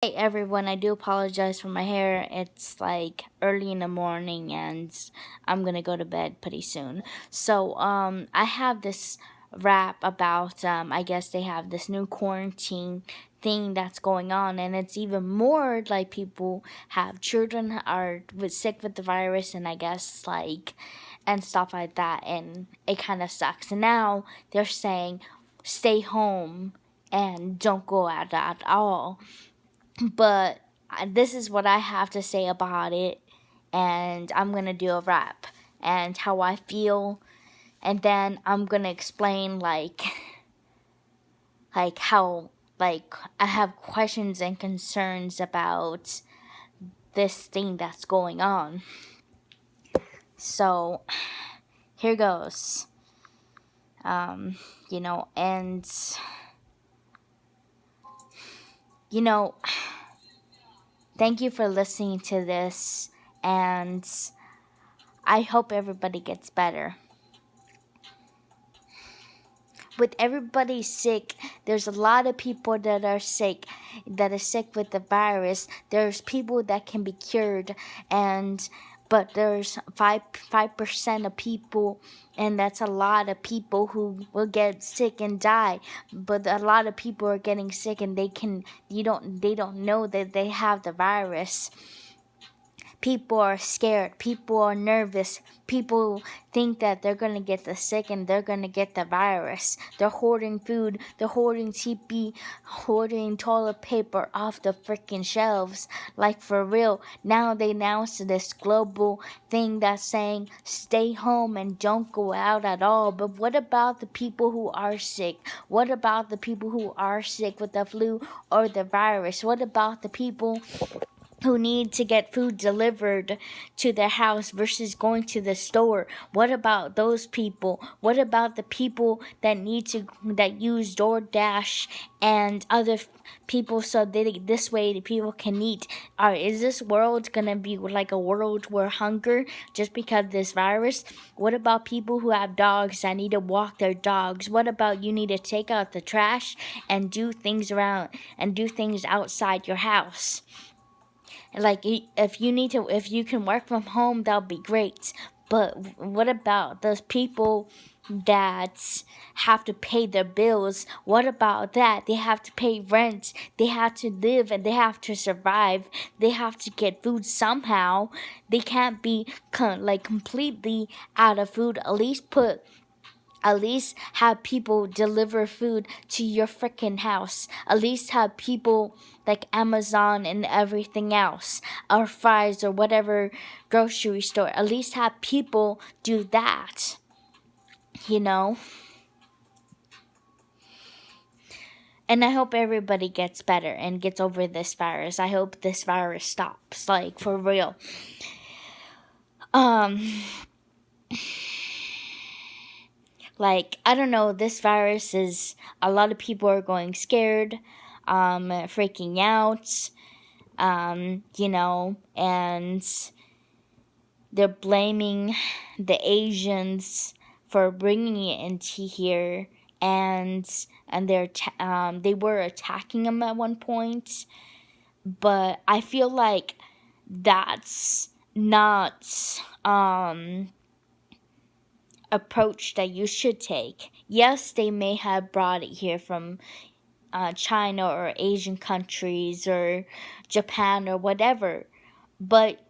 Hey everyone, I do apologize for my hair. It's like early in the morning and I'm gonna go to bed pretty soon. So, I have this rap about, I guess they have this new quarantine thing that's going on, and it's even more like people have children are sick with the virus, and I guess like, and stuff like that, and it kind of sucks. And now they're saying stay home and don't go out at all, but this is what I have to say about it, and I'm gonna do a rap and how I feel, and then I'm gonna explain like how like I have questions and concerns about this thing that's going on. So here goes. Um, and you know, thank you for listening to this, and I hope everybody gets better. With everybody sick, there's a lot of people that are sick with the virus. There's people that can be cured, and but there's 5% of people, and that's a lot of people who will get sick and die. But a lot of people are getting sick, and they don't know that they have the virus. People are scared. People are nervous. People think that they're going to get the sick and they're going to get the virus. They're hoarding food. They're hoarding TP, hoarding toilet paper off the freaking shelves. Like, for real. Now they announced this global thing that's saying stay home and don't go out at all. But what about the people who are sick? What about the people who are sick with the flu or the virus? What about the people who need to get food delivered to their house versus going to the store? What about those people? What about the people that use DoorDash and other people, so that this way the people can eat? Is this world gonna be like a world where hunger just because of this virus? What about people who have dogs that need to walk their dogs? What about you need to take out the trash and do things outside your house? Like, if you can work from home, that'll be great. But what about those people that have to pay their bills? What about that? They have to pay rent. They have to live and they have to survive. They have to get food somehow. They can't be completely out of food. At least have people deliver food to your freaking house. At least have people like Amazon and everything else, or Fry's or whatever grocery store. At least have people do that, you know? And I hope everybody gets better and gets over this virus. I hope this virus stops, like, for real. I don't know, this virus is, a lot of people are going scared, freaking out, and they're blaming the Asians for bringing it into here, and they were attacking them at one point, but I feel like that's not approach that you should take. Yes, they may have brought it here from China or Asian countries or Japan or whatever, but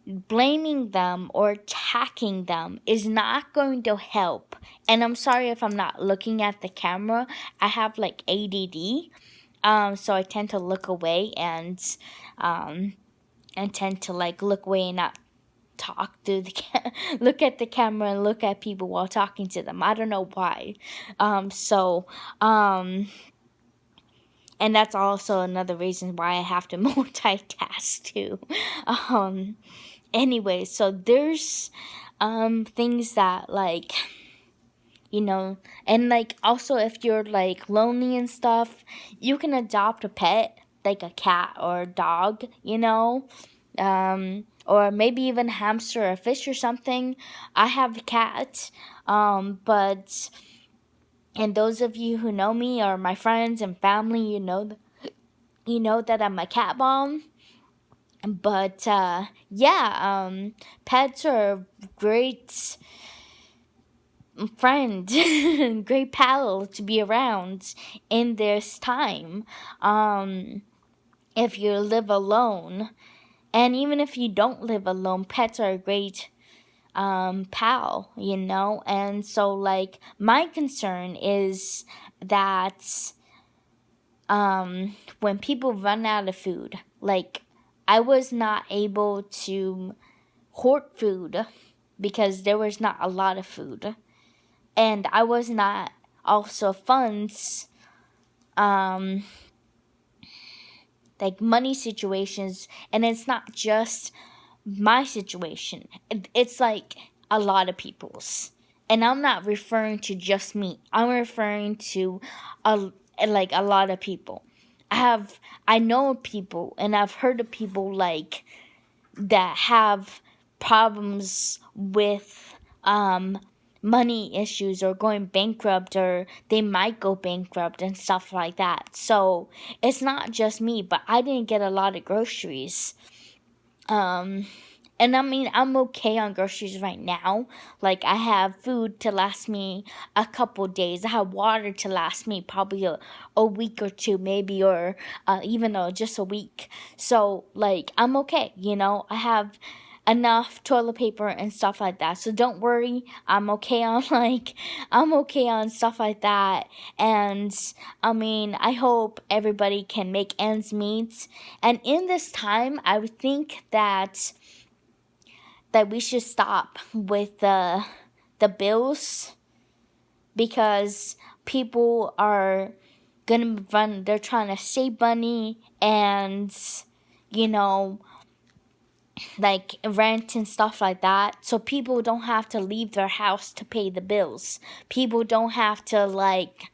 blaming them or attacking them is not going to help. And I'm sorry if I'm not looking at the camera. I have like ADD, so I tend to look away and tend to like look away and not talk through look at the camera and look at people while talking to them. I don't know why. So and that's also another reason why I have to multitask too. Anyway, so there's things that, like, and like, also, if you're like lonely and stuff, you can adopt a pet, like a cat or a dog, or maybe even a hamster or a fish or something. I have a cat, but and those of you who know me or my friends and family, you know that I'm a cat mom. But yeah, pets are a great friend, great pal to be around in this time. Um, if you live alone, and even if you don't live alone, pets are a great pal, you know. And so, like, my concern is that when people run out of food, like, I was not able to hoard food because there was not a lot of food, and I was not also funds, um, like money situations, and it's not just my situation. It's like a lot of people's, and I'm not referring to just me. I'm referring to like a lot of people. I know people, and I've heard of people like that have problems with money issues or going bankrupt, or they might go bankrupt and stuff like that. So it's not just me, but I didn't get a lot of groceries. And I mean, I'm okay on groceries right now. Like, I have food to last me a couple days. I have water to last me probably a week or two, maybe, or even just a week. So, like, I'm okay, you know? I have enough toilet paper and stuff like that. So don't worry. I'm okay on, like, I'm okay on stuff like that. And I mean, I hope everybody can make ends meet. And in this time, I would think that we should stop with the bills, because people are gonna run. They're trying to save money, and you know, like rent and stuff like that. So people don't have to leave their house to pay the bills. People don't have to like.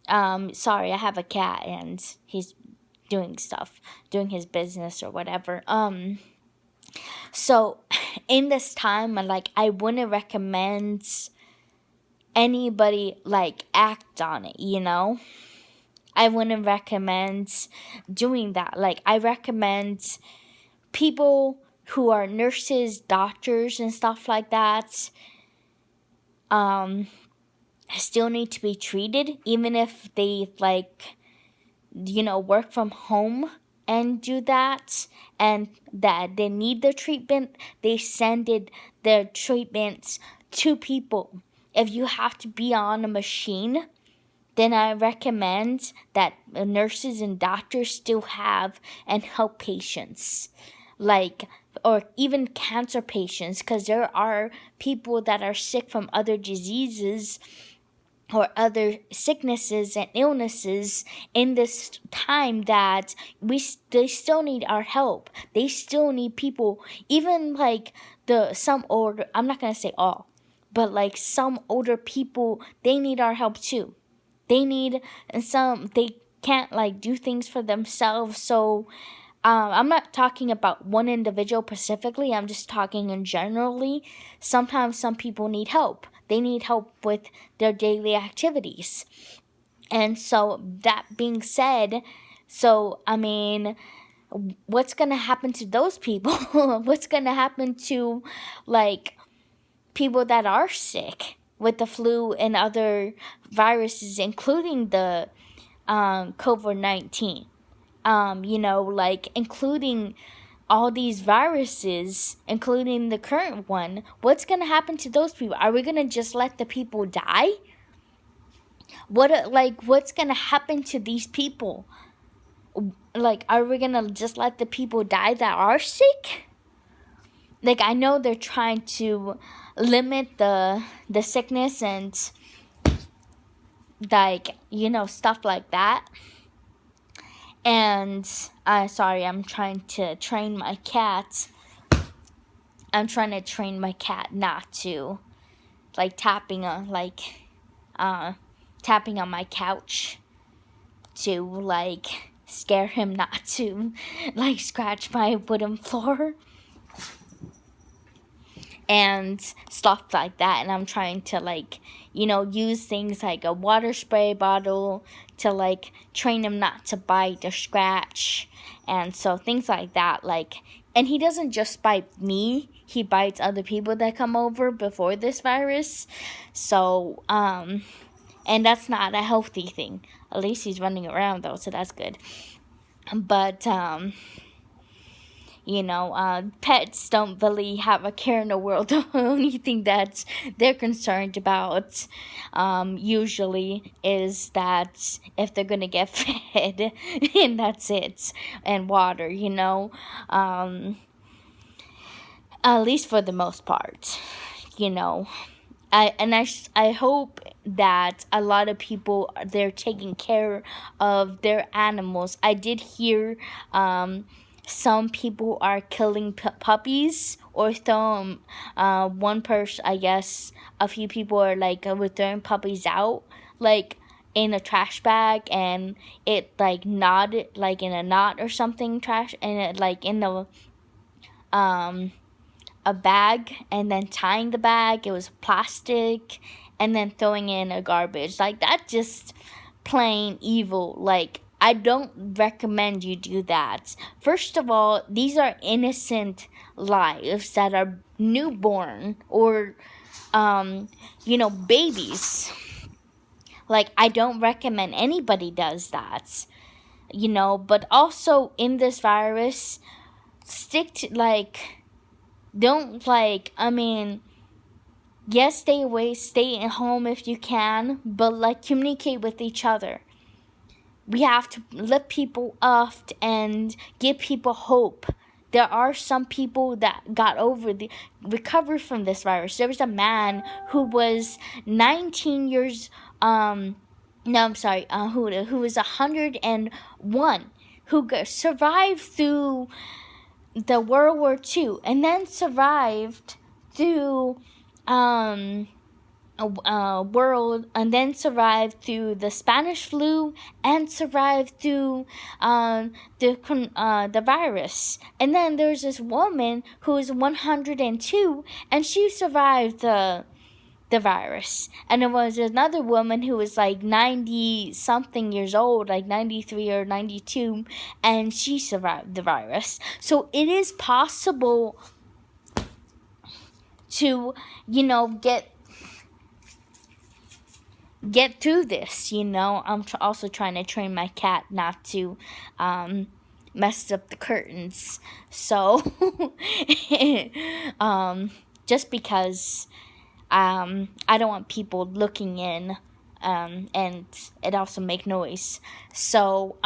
Sorry, I have a cat and he's doing stuff, doing his business or whatever. So in this time, like, I wouldn't recommend anybody like act on it, you know? I wouldn't recommend doing that. Like, I recommend people who are nurses, doctors, and stuff like that, still need to be treated, even if they, like, you know, work from home and do that, and that they need the treatment. They send their treatments to people. If you have to be on a machine, then I recommend that nurses and doctors still have and help patients, like, or even cancer patients, because there are people that are sick from other diseases or other sicknesses and illnesses in this time that they still need our help. They still need people, even like some older, I'm not going to say all, but like some older people, they need our help too. They need, and some, they can't like do things for themselves. So I'm not talking about one individual specifically. I'm just talking in generally. Sometimes some people need help. They need help with their daily activities. And so, that being said, so I mean, what's going to happen to those people? What's going to happen to, like, people that are sick with the flu and other viruses, including the COVID-19? You know, like, including all these viruses, including the current one. What's going to happen to those people? Are we going to just let the people die? What's going to happen to these people? Like, are we going to just let the people die that are sick? Like, I know they're trying to limit the sickness and, like, you know, stuff like that. And sorry, I'm trying to train my cat. I'm trying to train my cat not to, like, tapping on my couch to, like, scare him not to, like, scratch my wooden floor. and stuff like that. And I'm trying to, like, use things like a water spray bottle to, like, train him not to bite or scratch. And so things like that, like, and he doesn't just bite me, he bites other people that come over before this virus. So and that's not a healthy thing. At least he's running around though, so that's good. But pets don't really have a care in the world. The only thing that they're concerned about usually is that if they're gonna get fed, and that's it, and water, at least for the most part, I hope that a lot of people, they're taking care of their animals. I did hear some people are killing puppies or throwing one person, I guess a few people are like throwing puppies out, like in a trash bag, and it like knotted, like in a knot or something, trash, and it like in the a bag, and then tying the bag, it was plastic, and then throwing it in a garbage. Like, that's just plain evil. Like, I don't recommend you do that. First of all, these are innocent lives that are newborn or babies. Like, I don't recommend anybody does that. But also in this virus, stick to, like, don't, like, yes, stay away, stay at home if you can, but, like, communicate with each other. We have to lift people up and give people hope. There are some people that recovered from this virus. There was a man who was 19 years, who was 101, who survived through the World War II, and then survived through survived through the Spanish flu, and survived through the virus. And then there's this woman who is 102, and she survived the virus. And there was another woman who was like 90 something years old, like 93 or 92, and she survived the virus. So it is possible to, get through this. I'm also trying to train my cat not to mess up the curtains. So just because I don't want people looking in, and it also make noise. So,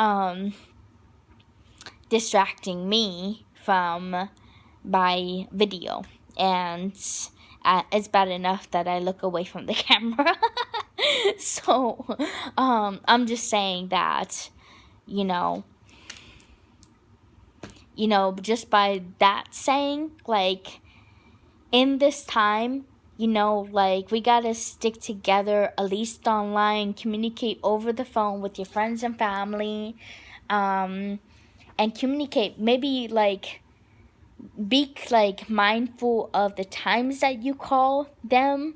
distracting me from my video. And it's bad enough that I look away from the camera. So, I'm just saying that, just by that saying, like, in this time, like, we gotta stick together, at least online, communicate over the phone with your friends and family, and communicate, maybe, like, be, like, mindful of the times that you call them,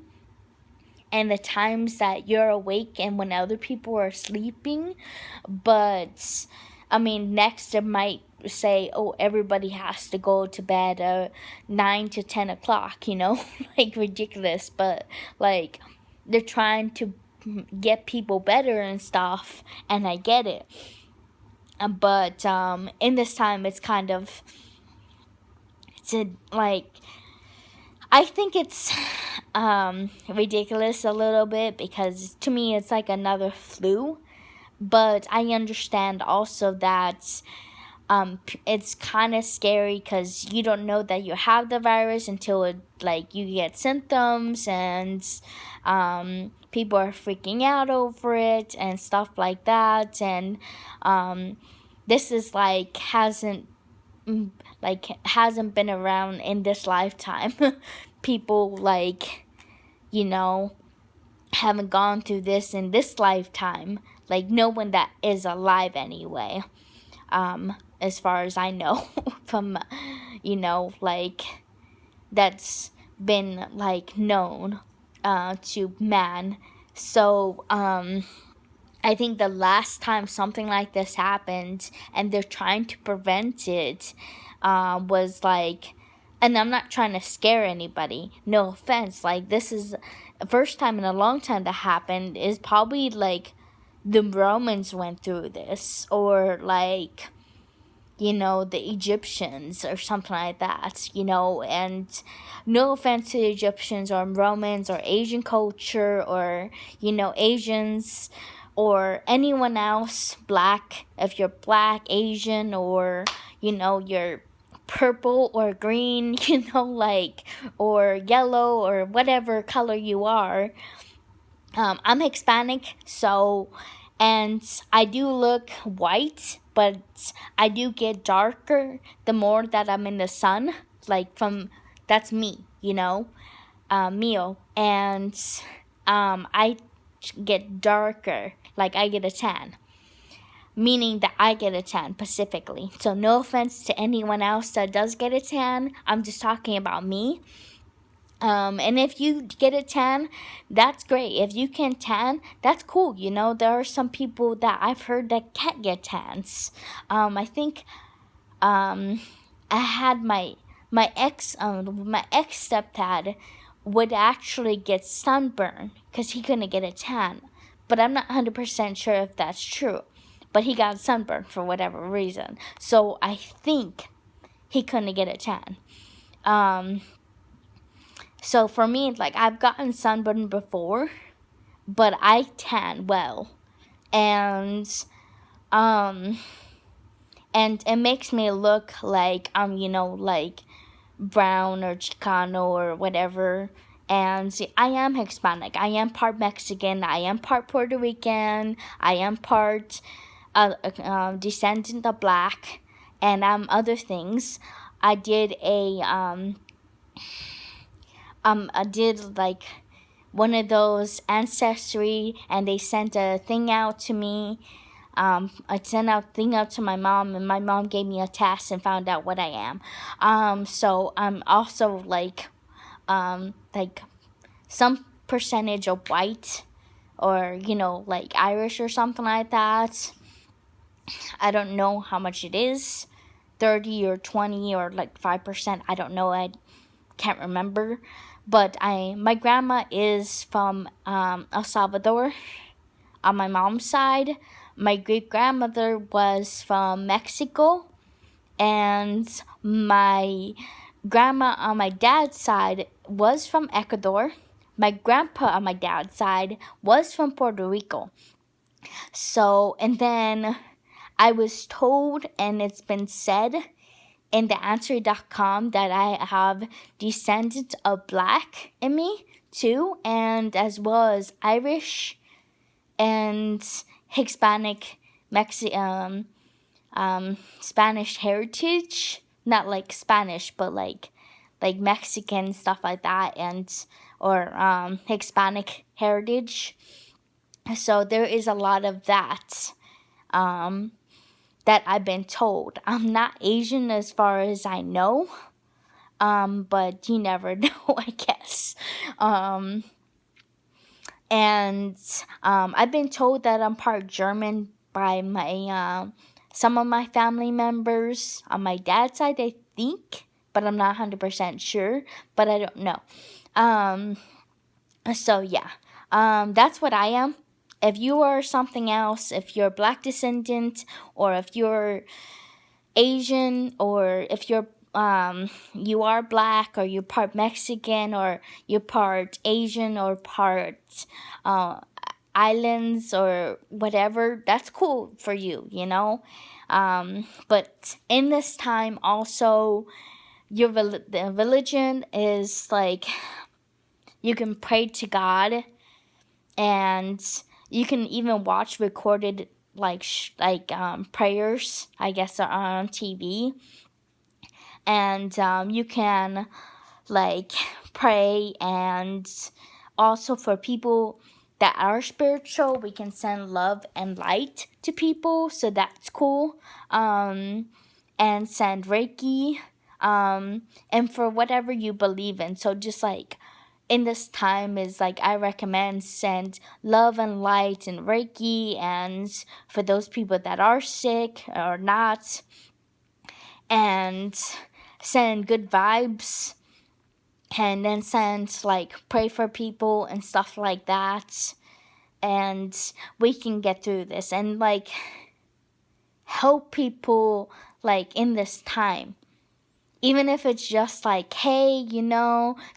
and the times that you're awake and when other people are sleeping. But, next it might say, oh, everybody has to go to bed at 9 to 10 o'clock, like, ridiculous. But, like, they're trying to get people better and stuff, and I get it. But in this time, it's kind of, like, I think it's ridiculous a little bit, because to me it's like another flu. But I understand also that it's kind of scary, because you don't know that you have the virus until you get symptoms, and people are freaking out over it and stuff like that. And this is hasn't been around in this lifetime. People haven't gone through this in this lifetime. Like, no one that is alive anyway, as far as I know. From that's been like known to man. So I think the last time something like this happened and they're trying to prevent it was like, and I'm not trying to scare anybody, no offense, like this is the first time in a long time that happened, is probably like the Romans went through this, or like, you know, the Egyptians or something like that, you know. And no offense to the Egyptians or Romans or Asian culture, or, you know, Asians or anyone else, black, if you're black, Asian, or, you know, you're purple or green, you know, like, or yellow or whatever color you are. I'm Hispanic, so, and I do look white, but I do get darker the more that I'm in the sun. Like, from, that's me, you know, Mio. And I get darker, like I get a tan, meaning that I get a tan specifically. So, no offense to anyone else that does get a tan, I'm just talking about me. And if you get a tan, that's great. If you can tan, that's cool. You know, there are some people that I've heard that can't get tans. I think I had my ex stepdad would actually get sunburn because he couldn't get a tan. But I'm not 100% sure if that's true. But he got sunburn for whatever reason. So I think he couldn't get a tan. So for me, like, I've gotten sunburn before, but I tan well. And and it makes me look like I'm, you know, like brown or Chicano or whatever. And see, I am Hispanic. I am part Mexican. I am part Puerto Rican. I am part descendant of black, and other things. I did I did like one of those ancestry, and they sent a thing out to me. I sent a thing out to my mom, and my mom gave me a test and found out what I am. So I'm also like some percentage of white, or, you know, like Irish or something like that. I don't know how much it is, 30 or 20 or like 5%. I don't know. I can't remember. But my grandma is from El Salvador on my mom's side. My great grandmother was from Mexico, and my grandma on my dad's side was from Ecuador. My grandpa on my dad's side was from Puerto Rico. So, and then I was told, and it's been said in the Answer.com, that I have descendants of black in me too, and as well as Irish and Hispanic, Spanish heritage. Not like Spanish, but like Mexican, stuff like that, and or Hispanic heritage. So there is a lot of that. That I've been told. I'm not Asian as far as I know, but you never know, I guess. And I've been told that I'm part German by my some of my family members on my dad's side, I think, but I'm not 100% sure. But I don't know. So yeah, that's what I am. If you are something else, if you're black descendant, or if you're Asian, or if you're you are black, or you're part Mexican, or you're part Asian, or part islands, or whatever, that's cool for you, you know. But in this time, also, the religion is like, you can pray to God, and you can even watch recorded prayers, I guess, are on TV, and you can like pray. And also, for people that are spiritual, we can send love and light to people, so that's cool. And send Reiki. and for whatever you believe in. So just like in this time is like I recommend send love and light and Reiki, and for those people that are sick or not, and send good vibes, and then send like pray for people and stuff like that, and we can get through this and like help people like in this time. Even if it's just like, hey,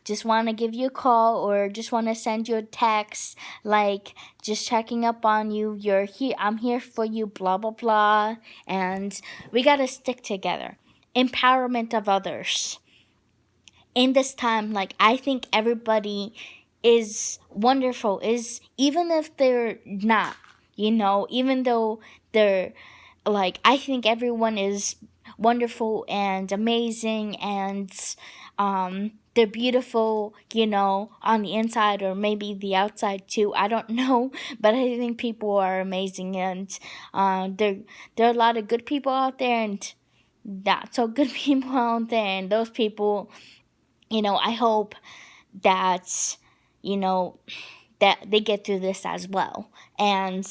just want to give you a call or just want to send you a text, like just checking up on you, you're here, I'm here for you, blah, blah, blah. And we got to stick together. Empowerment of others. In this time, like I think everybody is wonderful, is even if they're not, even though they're like, I think everyone is wonderful and amazing, and they're beautiful, on the inside or maybe the outside too. I don't know, but I think people are amazing, and there are a lot of good people out there and not so good people out there, and those people, I hope that, that they get through this as well, and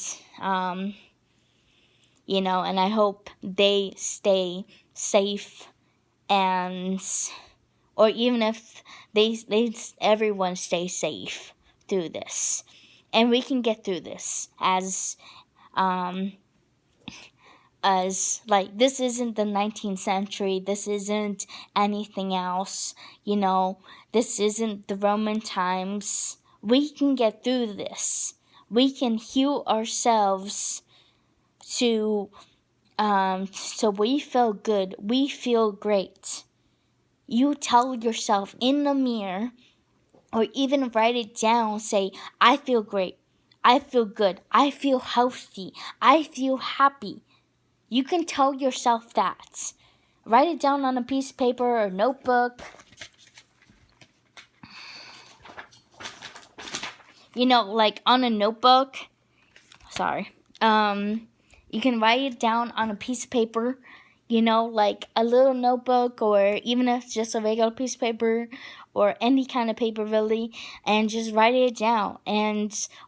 and I hope they stay safe, and or even if they everyone stay safe through this, and we can get through this as like this isn't the 19th century, this isn't anything else, this isn't the Roman times. We can get through this. We can heal ourselves to so we feel good, we feel great. You tell yourself in the mirror, or even write it down, say, I feel great, I feel good, I feel healthy, I feel happy. You can tell yourself that. Write it down on a piece of paper or a notebook. Like on a notebook. Sorry. You can write it down on a piece of paper, like a little notebook, or even if it's just a regular piece of paper or any kind of paper really, and just write it down,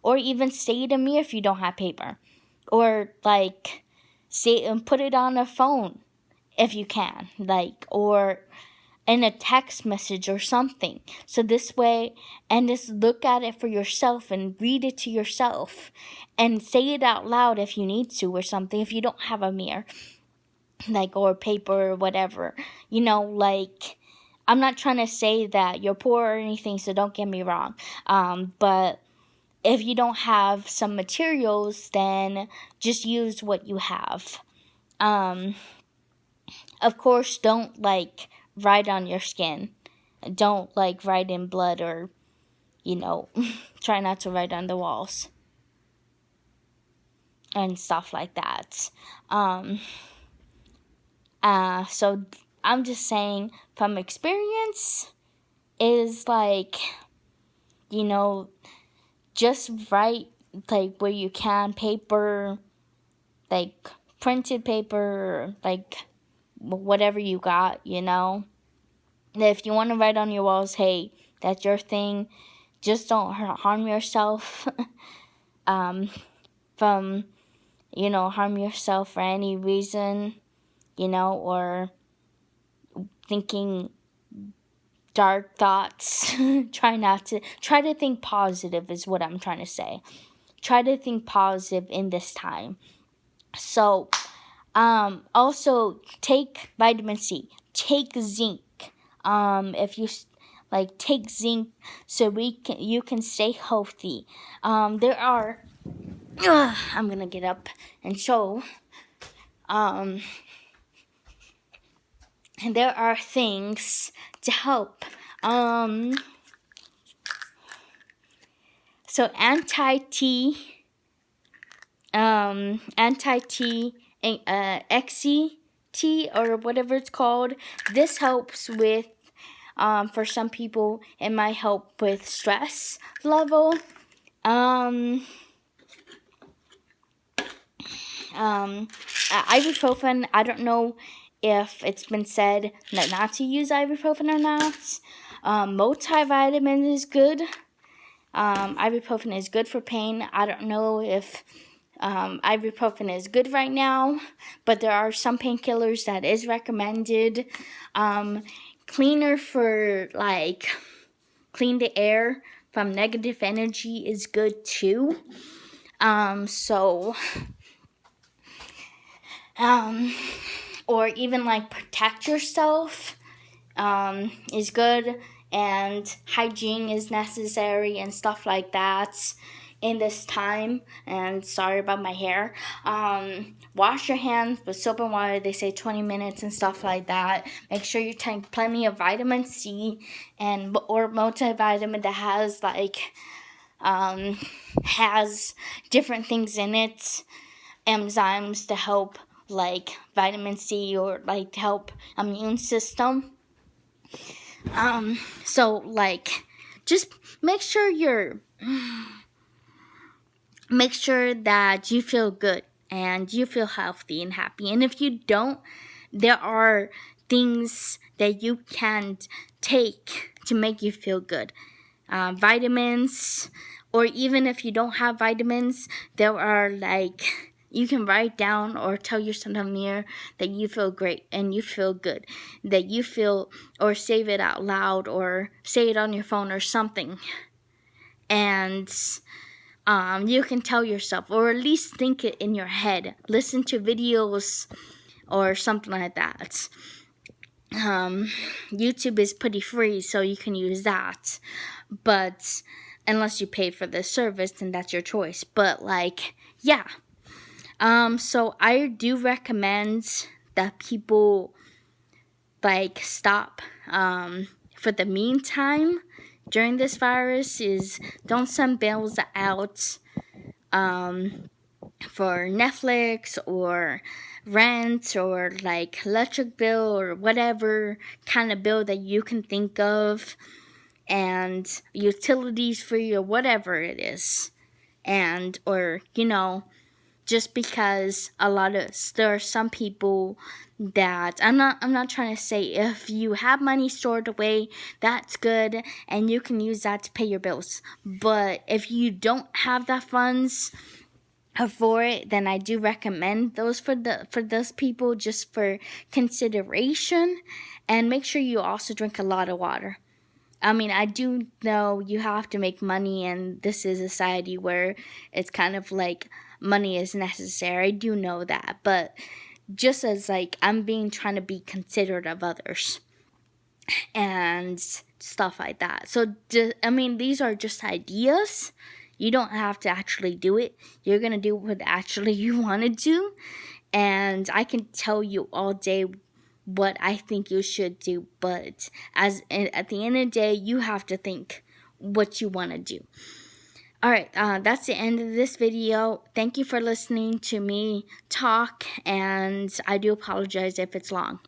or even say it in a mirror if you don't have paper, or like say and put it on a phone if you can, like, or in a text message or something. So this way, and just look at it for yourself and read it to yourself and say it out loud if you need to, or something, if you don't have a mirror, like, or paper or whatever. Like, I'm not trying to say that you're poor or anything, so don't get me wrong. But if you don't have some materials, then just use what you have. Of course, don't like write on your skin. Don't like write in blood, or try not to write on the walls and stuff like that. So I'm just saying from experience is like, just write like where you can, paper, like printed paper, like whatever you got, If you want to write on your walls, hey, that's your thing. Just don't harm yourself from, harm yourself for any reason, or thinking dark thoughts. Try to think positive is what I'm trying to say. Try to think positive in this time. So, also take vitamin C, take zinc. If you like, take zinc so you can stay healthy. There are, I'm gonna get up and show. And there are things to help. So anti-T, XC or whatever it's called. This helps with, for some people, it might help with stress level. Ibuprofen, I don't know if it's been said not to use ibuprofen or not. Multivitamin is good. Ibuprofen is good for pain. I don't know if ibuprofen is good right now, but there are some painkillers that is recommended. Cleaner for clean the air from negative energy is good too. Or even protect yourself is good, and hygiene is necessary and stuff like that in this time. And sorry about my hair. Wash your hands with soap and water. They say 20 minutes and stuff like that. Make sure you take plenty of vitamin C or multivitamin that has different things in it, enzymes to help vitamin C or to help immune system. Just make sure that you feel good and you feel healthy and happy. And if you don't, there are things that you can take to make you feel good. Vitamins, or even if you don't have vitamins, there are you can write down or tell yourself in the mirror that you feel great and you feel good, that you feel, or save it out loud or say it on your phone or something. And you can tell yourself, or at least think it in your head. Listen to videos or something like that. YouTube is pretty free, so you can use that. But unless you pay for the service, then that's your choice. But yeah. So I do recommend that people stop for the meantime during this virus is don't send bills out for Netflix or rent or electric bill or whatever kind of bill that you can think of, and utilities free or whatever it is. And or just because there are some people that I'm not trying to say if you have money stored away, that's good and you can use that to pay your bills. But if you don't have the funds for it, then I do recommend those for those people, just for consideration. And make sure you also drink a lot of water. I mean, I do know you have to make money, and this is a society where it's kind of money is necessary. I do know that, but just as I'm trying to be considerate of others and stuff like that. So these are just ideas. You don't have to actually do it. You're gonna do what actually you want to do, and I can tell you all day what I think you should do, but at the end of the day, you have to think what you want to do. Alright, that's the end of this video. Thank you for listening to me talk, and I do apologize if it's long.